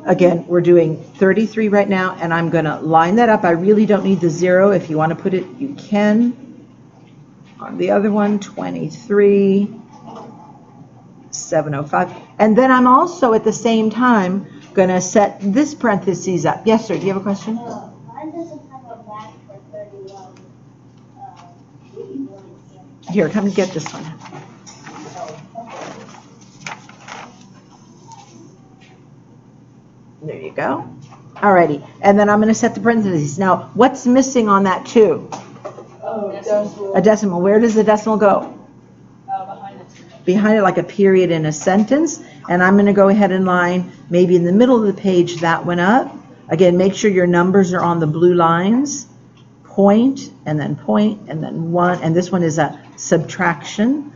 again, we're doing 33 right now, and I'm going to line that up. I really don't need the 0. If you want to put it, you can. On the other one, 23, 705. And then I'm also at the same time going to set this parentheses up. Yes, sir. Do you have a question? Mine doesn't have a match for 31. Here, come get this one. There you go. Alrighty. And then I'm going to set the parentheses. Now, what's missing on that 2? A decimal. Where does the decimal go? Behind it. Behind it, like a period in a sentence. And I'm going to go ahead and line maybe in the middle of the page that one up. Again, make sure your numbers are on the blue lines. Point, and then 1. And this one is a subtraction.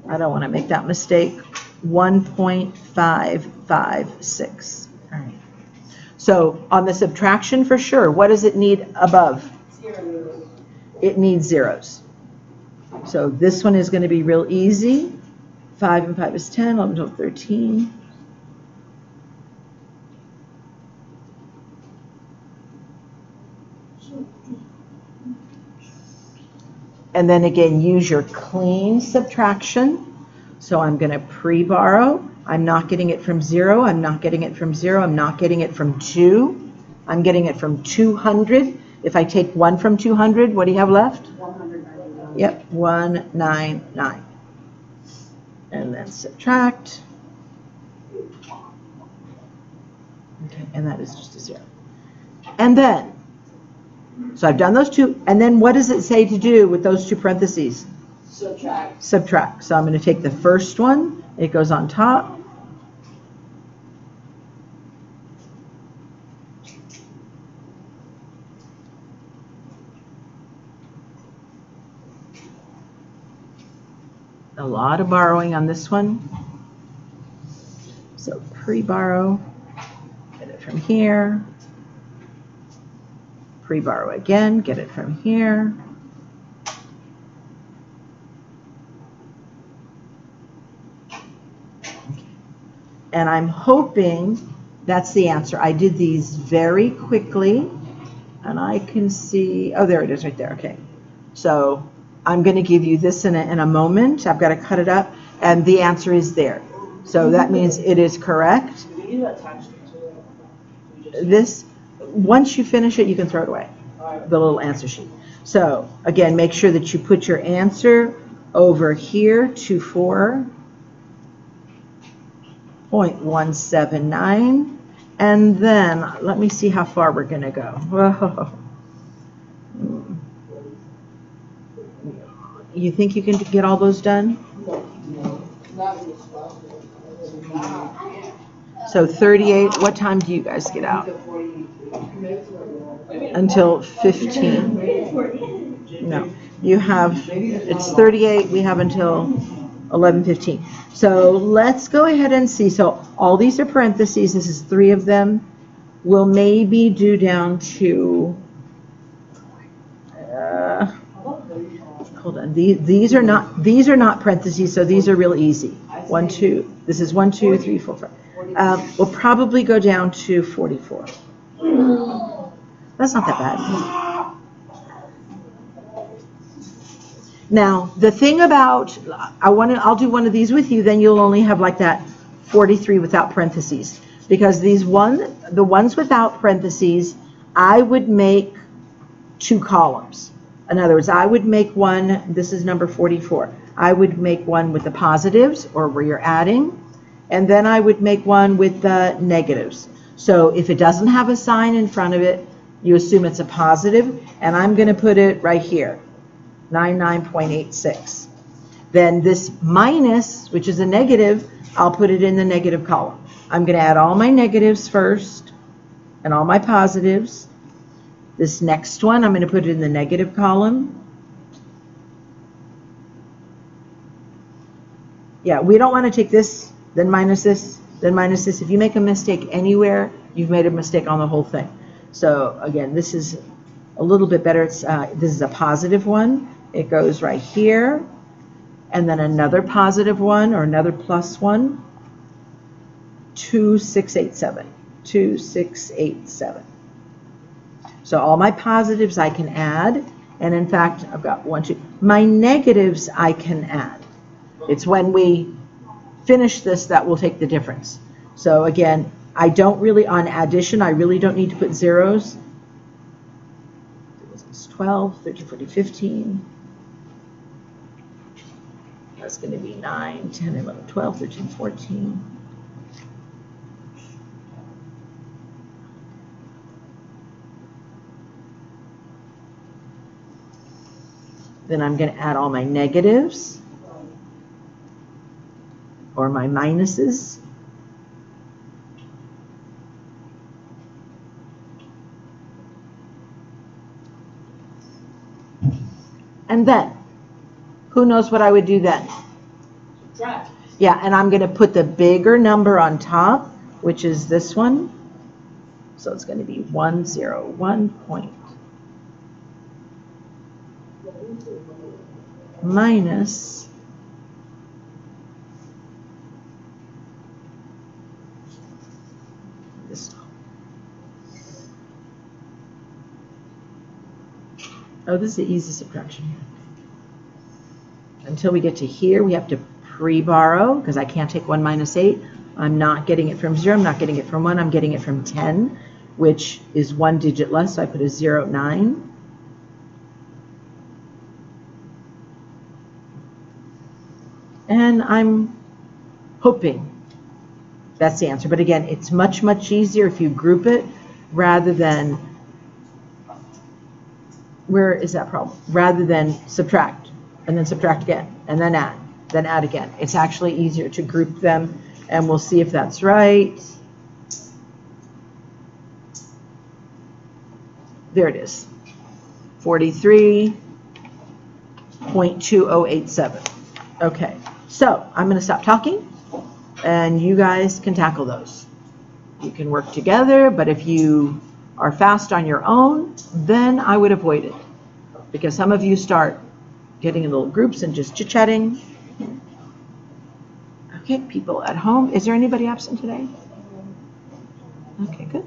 I don't want to make that mistake. 1.556. All right. So on the subtraction, for sure, what does it need above? It needs zeros. So this one is going to be real easy. 5 and 5 is 10, 11, 12, 13. And then again, use your clean subtraction. So I'm going to pre-borrow. I'm not getting it from 0. I'm not getting it from 0. I'm not getting it from 2. I'm getting it from 200. If I take 1 from 200, what do you have left? 199. Yep, 199. And then subtract. Okay, and that is just a 0. And then, so I've done those two. And then what does it say to do with those two parentheses? Subtract. Subtract. So I'm going to take the first one. It goes on top. A lot of borrowing on this one. So pre-borrow, get it from here. Pre-borrow again, get it from here. And I'm hoping that's the answer. I did these very quickly, and I can see, oh, there it is right there. Okay. So I'm going to give you this in a moment. I've got to cut it up, and the answer is there. So that means it is correct. This, once you finish it, you can throw it away, the little answer sheet. So again, make sure that you put your answer over here, 24.179, and then let me see how far we're going to go. Whoa. You think you can get all those done? So 38, what time do you guys get out? Until 15. No, you have, it's 38, we have until 11:15. So let's go ahead and see. So all these are parentheses, this is 3 of them. We'll maybe do down to, hold on, these are not parentheses, so these are real easy. 1, 2, this is 1, 2, 3, 4, 5. We'll probably go down to 44. That's not that bad. Now, the thing about, I'll do one of these with you, then you'll only have like that 43 without parentheses. Because the ones without parentheses, I would make 2 columns. In other words, I would make one, this is number 44. I would make one with the positives, or where you're adding, and then I would make one with the negatives. So if it doesn't have a sign in front of it, you assume it's a positive, and I'm going to put it right here, 99.86. Then this minus, which is a negative, I'll put it in the negative column. I'm going to add all my negatives first, and all my positives. This next one, I'm going to put it in the negative column. Yeah, we don't want to take this, then minus this, then minus this. If you make a mistake anywhere, you've made a mistake on the whole thing. So again, this is a little bit better. It's this is a positive one. It goes right here, and then another positive one or another plus one. 2687. 2687. So all my positives I can add, and in fact, I've got 1, 2. My negatives I can add. It's when we finish this that will take the difference. So again, I don't really, on addition, I really don't need to put zeros. It's 12, 13, 14, 15. That's going to be 9, 10, 11, 12, 13, 14. Then I'm going to add all my negatives or my minuses. And then, who knows what I would do then? Subtract. Yeah, and I'm going to put the bigger number on top, which is this one. So it's going to be 101 point minus this. Oh, this is the easy subtraction here. Until we get to here, we have to pre-borrow, because I can't take 1 minus 8. I'm not getting it from 0. I'm not getting it from 1. I'm getting it from 10, which is 1 digit less, so I put a 0, 9. And I'm hoping that's the answer. But again, it's much, much easier if you group it rather than, where is that problem? Rather than subtract, and then subtract again, and then add again. It's actually easier to group them, and we'll see if that's right. There it is, 43.2087. Okay, so I'm going to stop talking, and you guys can tackle those. You can work together, but if you are fast on your own, then I would avoid it, because some of you start getting in little groups and just chit-chatting. Okay, people at home. Is there anybody absent today? Okay, good.